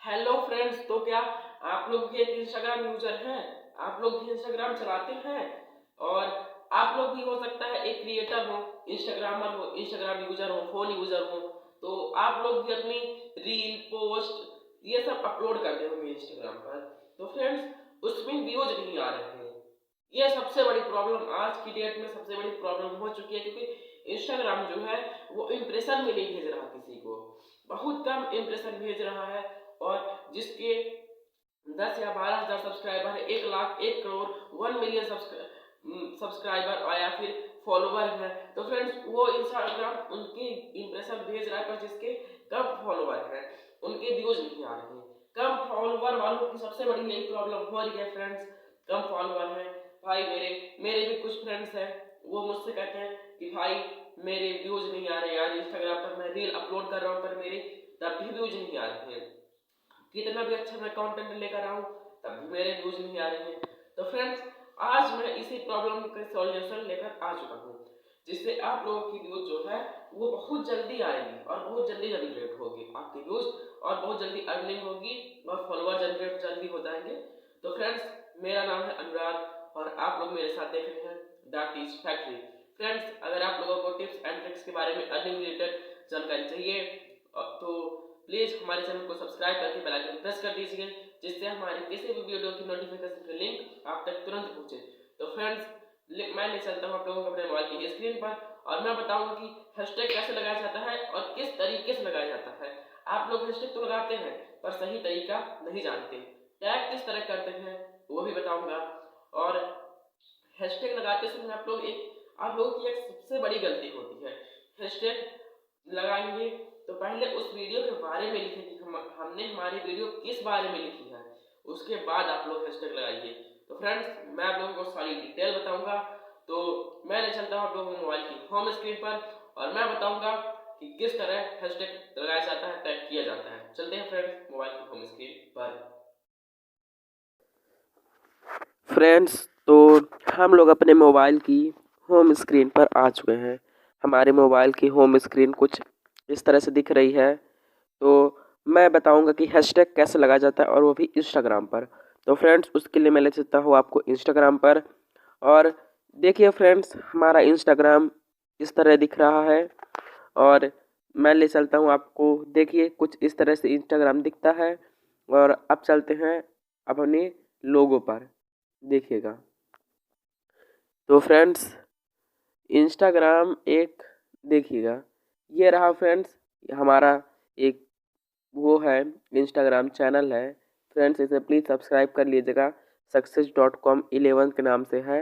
Hello friends, तो क्या आप लोग भी एक इंस्टाग्राम यूजर हैं? आप लोग भी इंस्टाग्राम चलाते हैं? और आप लोग भी हो सकता है एक क्रिएटर हो, इंस्टाग्रामर हो, इंस्टाग्राम यूजर हो, फोन यूजर हो। तो आप लोग भी अपनी रील पोस्ट ये सब अपलोड करते होंगे इंस्टाग्राम पर। तो फ्रेंड्स, उसमें व्यूज नहीं आ रहे हैं। ये सबसे बड़ी प्रॉब्लम आज की डेट में सबसे बड़ी प्रॉब्लम हो चुकी है, क्योंकि इंस्टाग्राम जो है वो इम्प्रेशन में नहीं भेज रहा किसी को, बहुत कम इम्प्रेशन भेज रहा है। और जिसके 10 या 12,000 सब्सक्राइबर है, 1 लाख, 1 करोड़, 1 मिलियन सब्सक्राइबर या फिर फॉलोवर है, तो फ्रेंड्स वो इंस्टाग्राम उनकी इंप्रेशन भेज रहा है, पर जिसके कम फॉलोवर है उनके व्यूज नहीं आ रहे हैं। कम फॉलोवर वालों की सबसे बड़ी यही प्रॉब्लम हो रही है फ्रेंड्स। कम फॉलोवर है भाई, मेरे मेरे भी कुछ फ्रेंड्स हैं, वो मुझसे कहते हैं कि भाई मेरे व्यूज नहीं आ रहे यार, इंस्टाग्राम पर मैं रील अपलोड कर रहा हूँ पर मेरे तब भी व्यूज नहीं आ रहे हैं, कितना भी अच्छा मैं कंटेंट लेकर आऊँ तब भी मेरे व्यूज नहीं आ रहे हैं। तो फ्रेंड्स, आज मैं इसी प्रॉब्लम का सॉल्यूशन लेकर आ चुका हूँ, जिससे आप लोगों की व्यूज जो है वो बहुत जल्दी आएगी और बहुत जल्दी जनरेट होगी आपकी व्यूज, और बहुत जल्दी अर्निंग होगी और फॉलोवर जनरेट जल्दी हो जाएंगे। तो फ्रेंड्स, मेरा नाम है अनुराग और आप लोग मेरे साथ देख रहे हैं दैट इज फैक्ट्री। फ्रेंड्स, अगर आप लोगों को टिप्स एंड ट्रिक्स के बारे में अर्निंग रिलेटेड जानकारी चाहिए तो प्लीज हमारे चैनल को सब्सक्राइब करके बेल आइकन प्रेस कर दीजिए, जिससे हमारे किसी भी वीडियो की नोटिफिकेशन की लिंक आप तक तुरंत पहुंचे। तो फ्रेंड्स, मैं ले चलता हूँ आप लोगों को अपने मोबाइल की स्क्रीन पर और मैं बताऊंगा कि हैशटैग कैसे लगाया जाता है और किस तरीके से लगाया जाता है। आप लोग हैशटैग तो लगाते हैं पर सही तरीका नहीं जानते, टैग किस तरह करते हैं वो भी बताऊंगा। और हैशटैग लगाते समय आप लोगों की एक सबसे बड़ी गलती होती है। हैशटैग लगाएंगे तो पहले उस वीडियो के बारे में लिखें कि हमने हमारी वीडियो किस बारे में लिखी है, उसके बाद आप लोग हैशटैग लगाइए। तो फ्रेंड्स, मैं आप लोगों को सारी डिटेल बताऊंगा। तो मैं ले चलता हूँ आप लोगों को मोबाइल की होम स्क्रीन पर और मैं बताऊंगा कि किस तरह हैशटैग लगाया जाता है, टैग किया जाता है। चलते हैं फ्रेंड्स मोबाइल की होम स्क्रीन पर। फ्रेंड्स, तो हम लोग अपने मोबाइल की होम स्क्रीन पर आ चुके हैं। हमारे मोबाइल की होम स्क्रीन कुछ इस तरह से दिख रही है। तो मैं बताऊंगा कि हैशटैग कैसे लगाया जाता है और वो भी इंस्टाग्राम पर। तो फ्रेंड्स, उसके लिए मैं ले चलता हूँ आपको इंस्टाग्राम पर। और देखिए फ्रेंड्स, हमारा इंस्टाग्राम इस तरह दिख रहा है और मैं ले चलता हूँ आपको। देखिए कुछ इस तरह से इंस्टाग्राम दिखता है। और अब चलते हैं अपने लोगो पर, देखिएगा। तो फ्रेंड्स, इंस्टाग्राम एक देखिएगा, ये रहा फ्रेंड्स हमारा एक वो है इंस्टाग्राम चैनल है। फ्रेंड्स, इसे प्लीज़ सब्सक्राइब कर लीजिएगा, success.com11 के नाम से है।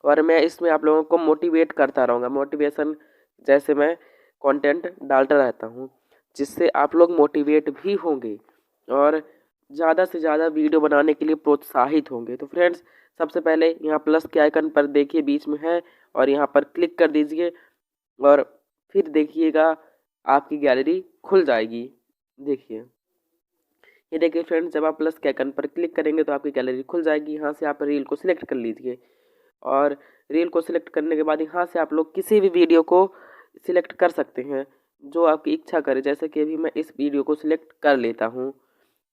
और मैं इसमें आप लोगों को मोटिवेट करता रहूँगा, मोटिवेशन जैसे मैं कंटेंट डालता रहता हूँ, जिससे आप लोग मोटिवेट भी होंगे और ज़्यादा से ज़्यादा वीडियो बनाने के लिए प्रोत्साहित होंगे। तो फ्रेंड्स, सबसे पहले यहाँ प्लस के आइकन पर देखिए बीच में है और यहाँ पर क्लिक कर दीजिए और फिर देखिएगा आपकी गैलरी खुल जाएगी। देखिए, ये देखिए फ्रेंड्स, जब आप प्लस के आइकन पर क्लिक करेंगे तो आपकी गैलरी खुल जाएगी। यहाँ से आप रील को सिलेक्ट कर लीजिए और रील को सिलेक्ट करने के बाद यहाँ से आप लोग किसी भी वीडियो को सिलेक्ट कर सकते हैं जो आपकी इच्छा करे। जैसे कि अभी मैं इस वीडियो को सिलेक्ट कर लेता हूँ।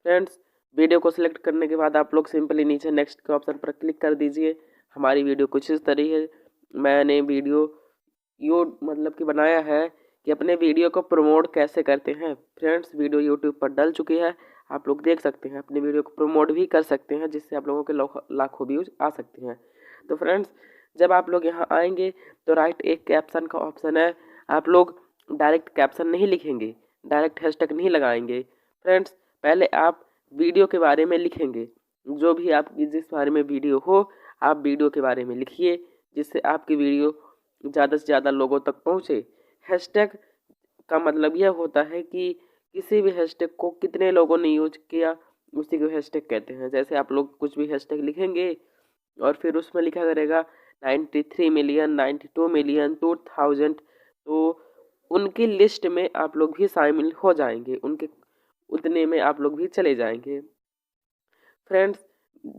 फ्रेंड्स, वीडियो को सिलेक्ट करने के बाद आप लोग सिंपली नीचे नेक्स्ट के ऑप्शन पर क्लिक कर दीजिए। हमारी वीडियो कुछ इस तरह है। मैंने वीडियो मतलब कि बनाया है कि अपने वीडियो को प्रमोट कैसे करते हैं। फ्रेंड्स, वीडियो यूट्यूब पर डल चुकी है, आप लोग देख सकते हैं। अपने वीडियो को प्रमोट भी कर सकते हैं, जिससे आप लोगों के लाखों व्यूज आ सकते हैं। तो फ्रेंड्स, जब आप लोग यहाँ आएंगे तो राइट एक कैप्शन का ऑप्शन है। आप लोग डायरेक्ट कैप्शन नहीं लिखेंगे, डायरेक्ट हैशटैग नहीं लगाएंगे। फ्रेंड्स, पहले आप वीडियो के बारे में लिखेंगे, जो भी आपकी जिस बारे में वीडियो हो आप वीडियो के बारे में लिखिए, जिससे आपकी वीडियो ज़्यादा से ज़्यादा लोगों तक पहुँचे। हैशटैग का मतलब यह होता है कि किसी भी हैशटैग को कितने लोगों ने यूज किया, उसी को हैशटैग कहते हैं। जैसे आप लोग कुछ भी हैशटैग लिखेंगे और फिर उसमें लिखा करेगा 93 मिलियन, 92 मिलियन, 2000, तो उनकी लिस्ट में आप लोग भी शामिल हो जाएंगे, उनके उतने में आप लोग भी चले जाएंगे। फ्रेंड्स,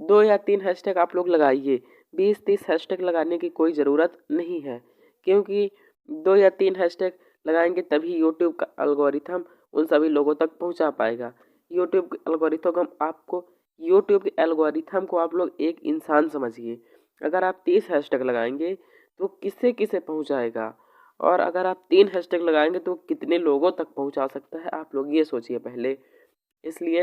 2 या 3 हैशटैग आप लोग लगाइए, 20-30 हैशटैग लगाने की कोई ज़रूरत नहीं है, क्योंकि 2 या 3 हैशटैग लगाएंगे तभी यूट्यूब का एल्गोरिथम उन सभी लोगों तक पहुंचा पाएगा। यूट्यूब के एल्गोरिथम को आप लोग एक इंसान समझिए। अगर आप 30 हैशटैग लगाएंगे तो किसे किसे पहुंचाएगा, और अगर आप 3 हैशटैग लगाएंगे तो कितने लोगों तक पहुंचा सकता है, आप लोग ये सोचिए पहले। इसलिए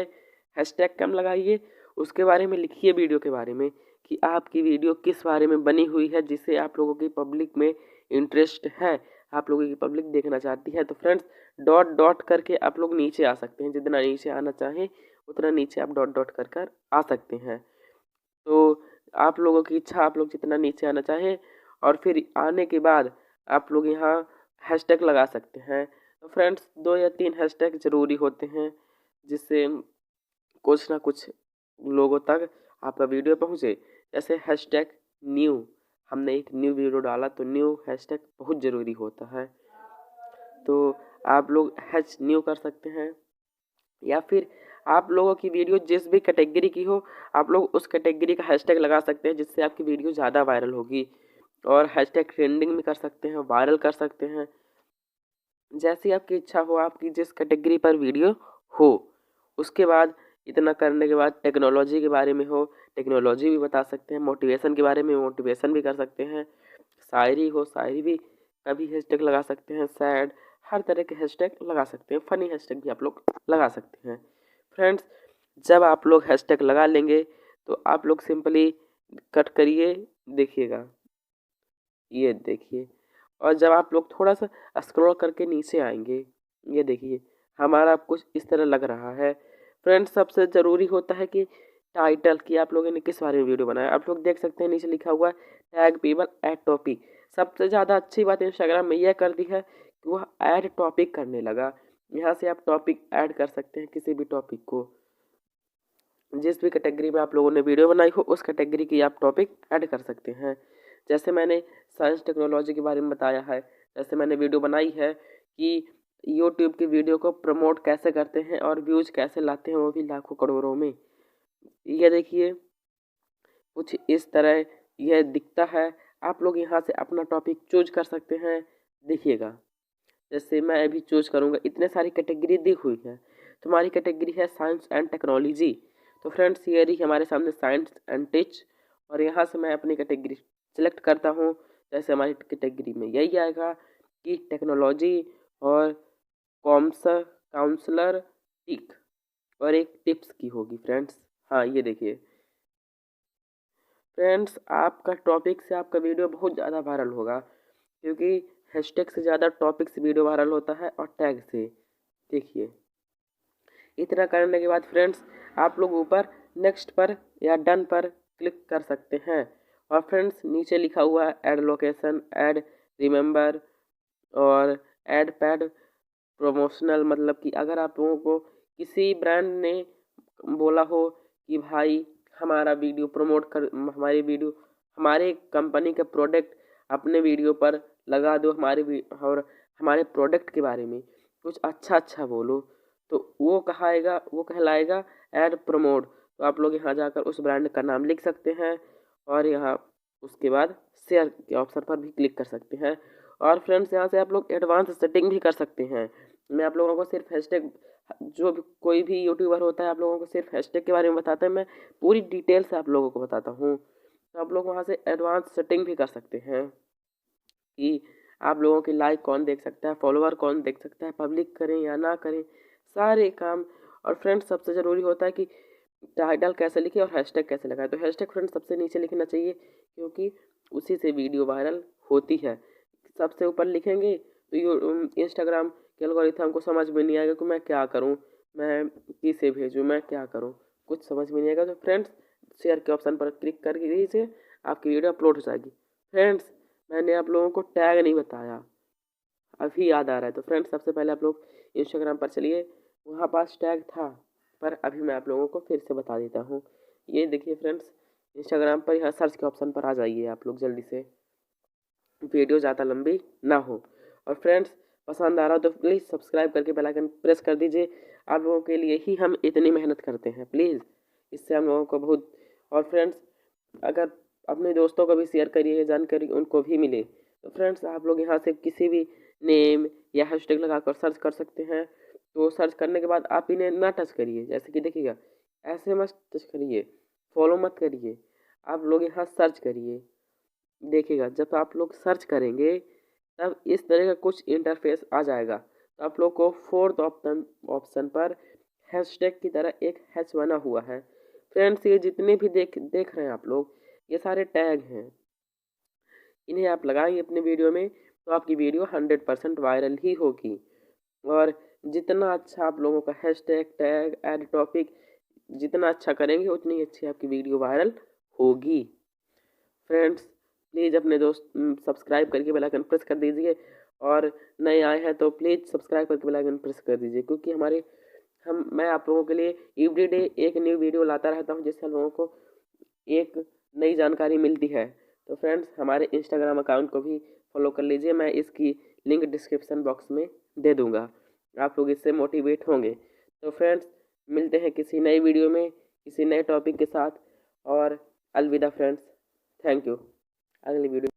हैशटैग कम लगाइए, उसके बारे में लिखिए वीडियो के बारे में कि आपकी वीडियो किस बारे में बनी हुई है, जिससे आप लोगों की पब्लिक में इंटरेस्ट है, आप लोगों की पब्लिक देखना चाहती है। तो फ्रेंड्स डॉट डॉट करके आप लोग नीचे आ सकते हैं, जितना नीचे आना चाहें उतना नीचे आप डॉट डॉट कर आ सकते हैं। तो आप लोगों की इच्छा, आप लोग जितना नीचे आना चाहें, और फिर आने के बाद आप लोग यहाँ हैशटैग लगा सकते हैं। तो फ्रेंड्स 2 या 3 हैशटैग ज़रूरी होते हैं, जिससे कुछ ना कुछ लोगों तक आपका वीडियो पहुँचे। जैसे हैशटैग न्यू, हमने एक न्यू वीडियो डाला तो न्यू हैशटैग बहुत ज़रूरी होता है। तो आप लोग हैश न्यू कर सकते हैं, या फिर आप लोगों की वीडियो जिस भी कैटेगरी की हो आप लोग उस कैटेगरी का हैशटैग लगा सकते हैं, जिससे आपकी वीडियो ज़्यादा वायरल होगी। और हैशटैग ट्रेंडिंग में कर सकते हैं, वायरल कर सकते हैं, जैसी आपकी इच्छा हो, आपकी जिस कैटेगरी पर वीडियो हो। उसके बाद इतना करने के बाद टेक्नोलॉजी के बारे में हो, टेक्नोलॉजी भी बता सकते हैं, मोटिवेशन के बारे में मोटिवेशन भी कर सकते हैं, शायरी हो शायरी भी का भी हैशटैग लगा सकते हैं, सैड, हर तरह के हैशटैग लगा सकते हैं, फनी हैशटैग भी आप लोग लगा सकते हैं। फ्रेंड्स जब आप लोग हैशटैग लगा लेंगे तो आप लोग सिंपली कट करिए, देखिएगा, ये देखिए। और जब आप लोग थोड़ा सा स्क्रॉल करके नीचे आएंगे, ये देखिए हमारा कुछ इस तरह लग रहा है। फ्रेंड्स सबसे ज़रूरी होता है कि टाइटल, कि आप लोगों ने किस बारे में वीडियो बनाया। आप लोग देख सकते हैं नीचे लिखा हुआ है टैग पीपल ऐड टॉपिक। सबसे ज़्यादा अच्छी बात इंस्टाग्राम में यह कर दी है कि वह ऐड टॉपिक करने लगा। यहाँ से आप टॉपिक ऐड कर सकते हैं, किसी भी टॉपिक को, जिस भी कैटेगरी में आप लोगों ने वीडियो बनाई हो उस कैटेगरी की आप टॉपिक ऐड कर सकते हैं। जैसे मैंने साइंस टेक्नोलॉजी के बारे में बताया है, जैसे मैंने वीडियो बनाई है कि यूट्यूब की वीडियो को प्रमोट कैसे करते हैं और व्यूज कैसे लाते हैं, वो भी लाखों करोड़ों में। ये देखिए कुछ इस तरह यह दिखता है। आप लोग यहाँ से अपना टॉपिक चूज कर सकते हैं। देखिएगा जैसे मैं अभी चूज करूँगा, इतने सारी कैटेगरी दी हुई है। तुम्हारी कैटेगरी है साइंस एंड टेक्नोलॉजी, तो फ्रेंड्स ये रही हमारे सामने साइंस एंड टेच, और यहाँ से मैं अपनी कैटेगरी सेलेक्ट करता हूँ। जैसे हमारी कैटेगरी में यही आएगा कि टेक्नोलॉजी और काउंसलर टिक, और एक टिप्स की होगी फ्रेंड्स। हाँ ये देखिए फ्रेंड्स, आपका टॉपिक से आपका वीडियो बहुत ज़्यादा वायरल होगा, क्योंकि हैशटैग से ज़्यादा टॉपिक से वीडियो वायरल होता है और टैग से। देखिए इतना करने के बाद फ्रेंड्स आप लोग ऊपर नेक्स्ट पर या डन पर क्लिक कर सकते हैं। और फ्रेंड्स नीचे लिखा हुआ है ऐड लोकेशन, ऐड रिमेंबर और ऐड पैड प्रमोशनल, मतलब कि अगर आप लोगों को किसी ब्रांड ने बोला हो कि भाई हमारा वीडियो प्रमोट कर, हमारे कंपनी का प्रोडक्ट अपने वीडियो पर लगा दो, और हमारे प्रोडक्ट के बारे में कुछ अच्छा अच्छा बोलो, तो वो कहलाएगा ऐड प्रमोट। तो आप लोग यहाँ जाकर उस ब्रांड का नाम लिख सकते हैं, और यहाँ उसके बाद शेयर के ऑप्शन पर भी क्लिक कर सकते हैं। और फ्रेंड्स यहाँ से आप लोग एडवांस सेटिंग भी कर सकते हैं। मैं आप लोगों को सिर्फ हैशटैग, जो भी कोई भी यूट्यूबर होता है आप लोगों को सिर्फ हैशटैग के बारे में बताता है, मैं पूरी डिटेल से आप लोगों को बताता हूँ। तो आप लोग वहाँ से एडवांस सेटिंग भी कर सकते हैं कि आप लोगों की लाइक कौन देख सकता है, फॉलोवर कौन देख सकता है, पब्लिक करें या ना करें, सारे काम। और फ्रेंड्स सबसे ज़रूरी होता है कि टाइटल कैसे लिखें और हैशटैग कैसे लगाएं। तो हैशटैग फ्रेंड्स सबसे नीचे लिखना चाहिए, क्योंकि उसी से वीडियो वायरल होती है। सबसे ऊपर लिखेंगे तो इंस्टाग्राम के एल्गोरिथम को समझ में नहीं आएगा कि मैं क्या करूं, मैं किसे भेजूं, मैं क्या करूं, कुछ समझ में नहीं आएगा। तो फ्रेंड्स शेयर के ऑप्शन पर क्लिक करके दीजिए, आपकी वीडियो अपलोड हो जाएगी। फ्रेंड्स मैंने आप लोगों को टैग नहीं बताया, अभी याद आ रहा है। तो फ्रेंड्स सबसे पहले आप लोग इंस्टाग्राम पर चलिए, वहाँ पास टैग था, पर अभी मैं आप लोगों को फिर से बता देता हूँ। ये देखिए फ्रेंड्स इंस्टाग्राम पर यहाँ सर्च के ऑप्शन पर आ जाइए आप लोग जल्दी से, वीडियो ज़्यादा लंबी ना हो। और फ्रेंड्स पसंद आ रहा हो तो प्लीज़ सब्सक्राइब करके बेल आइकन प्रेस कर दीजिए। आप लोगों के लिए ही हम इतनी मेहनत करते हैं, प्लीज़ इससे हम लोगों को बहुत। और फ्रेंड्स अगर अपने दोस्तों को भी शेयर करिए, जानकारी उनको भी मिले। तो फ्रेंड्स आप लोग यहाँ से किसी भी नेम या हैशटैग लगाकर सर्च कर सकते हैं, तो सर्च करने के बाद आप इन्हें ना टच करिए, जैसे कि देखिएगा ऐसे मत टच करिए, फॉलो मत करिए, आप लोग यहाँ सर्च करिए। देखिएगा जब आप लोग सर्च करेंगे तब इस तरह का कुछ इंटरफेस आ जाएगा। तो आप लोग को फोर्थ ऑप्शन पर हैशटैग की तरह एक हैश बना हुआ है। फ्रेंड्स ये जितने भी देख रहे हैं आप लोग, ये सारे टैग हैं, इन्हें आप लगाएंगे अपने वीडियो में तो आपकी वीडियो 100% वायरल ही होगी। और जितना अच्छा आप लोगों का हैशटैग, टैग, ऐड टॉपिक जितना अच्छा करेंगे उतनी अच्छी आपकी वीडियो वायरल होगी। फ्रेंड्स प्लीज़ अपने दोस्त सब्सक्राइब करके बेल आइकन प्रेस कर दीजिए, और नए आए हैं तो प्लीज़ सब्सक्राइब करके बेल आइकन प्रेस कर दीजिए, क्योंकि मैं आप लोगों के लिए एवरीडे एक न्यू वीडियो लाता रहता हूं, जिससे हम लोगों को एक नई जानकारी मिलती है। तो फ्रेंड्स हमारे इंस्टाग्राम अकाउंट को भी फॉलो कर लीजिए, मैं इसकी लिंक डिस्क्रिप्शन बॉक्स में दे दूँगा, आप लोग इससे मोटिवेट होंगे। तो फ्रेंड्स मिलते हैं किसी नई वीडियो में किसी नए टॉपिक के साथ, और अलविदा फ्रेंड्स, थैंक यू। अगली वीडियो